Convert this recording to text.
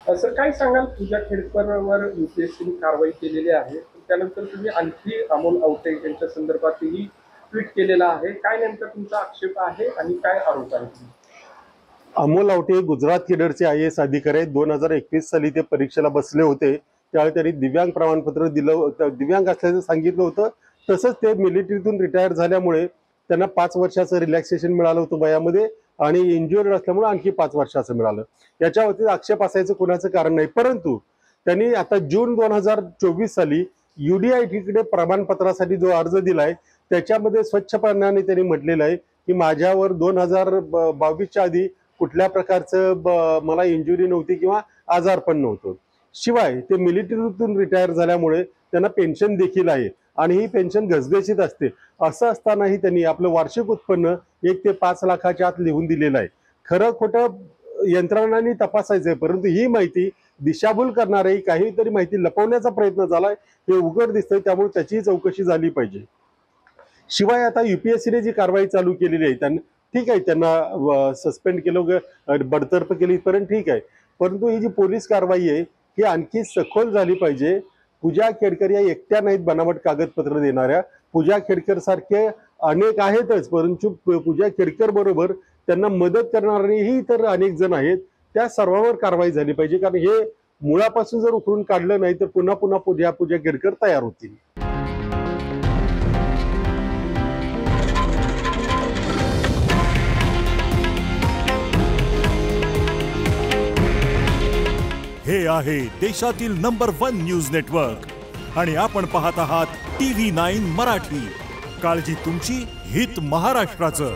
असं काय सांगाल पूजा खेडकरवर यूपीएससीने कारवाई केलेली आहे, त्यानंतर तुम्ही आणखी अमोल आवटे यांच्या संदर्भातही ट्विट केलेला आहे. काय नेमका तुमचा आक्षेप आहे आणि काय आरोप आहे? अमोल आवटे गुजरात केडरचे IAS अधिकारी आहेत. 2021 साली ते परीक्षेला बसले होते. त्यावेळी त्यांनी दिव्यांग प्रमाणपत्र दिलं, दिव्यांग असल्याचं सांगितलं होतं. तसंच ते मिलिटरीतून रिटायर झाल्यामुळे त्यांना 5 वर्षाचं रिलॅक्सेशन मिळालं होतं वयामध्ये आणि इंज्युअर्ड असल्यामुळे आणखी 5 वर्षाचं मिळालं. याच्यावरती आक्षेप असायचं कोणाचं कारण नाही. परंतु त्यांनी आता जून 2024 साली UDITकडे प्रमाणपत्रासाठी जो अर्ज दिलाय त्याच्यामध्ये स्वच्छपणाने त्यांनी म्हटलेलं आहे की माझ्यावर 2022च्या आधी कुठल्या प्रकारचं मला इंजुरी नव्हती किंवा आजार पण नव्हतं. शिवाय ते मिलिटरीतून रिटायर झाल्यामुळे त्यांना पेन्शन देखील आहे आणि ही पेन्शन घसघशीत असते. असं असतानाही त्यांनी आपलं वार्षिक उत्पन्न 1 ते 5 लाखाच्या आत लिहून दिलेलं आहे. खरं खोटं यंत्रणांनी तपासायचंय, परंतु ही माहिती दिशाभूल करणारी काहीतरी माहिती लपवण्याचा प्रयत्न झालाय हे उघड दिसतंय. त्यामुळे त्याची चौकशी झाली पाहिजे. शिवाय आता UPSCने जी कारवाई चालू केलेली आहे त्यांना ठीक आहे, त्यांना सस्पेंड केलं, बडतर्फ केली पर्यंत ठीक आहे, परंतु ही जी पोलीस कारवाई आहे ही आणखी सखोल झाली पाहिजे. पूजा खेडकर या एकट्या नाहीत बनावट कागदपत्र देणाऱ्या. पूजा खेडकर सारखे अनेक आहेतच, परंतु पूजा खेडकर बरोबर त्यांना मदत करणारेही तर अनेक जण आहेत. त्या सर्वांवर कारवाई झाली पाहिजे, कारण हे मुळापासून जर उकरून काढलं नाही तर पुन्हा पुन्हा पूजा खेडकर तयार होतील. हे आहे देशातील नंबर 1 न्यूज नेटवर्क आणि आपण पाहत आहात TV9 मराठी. काळजी तुमची, हित महाराष्ट्राचं.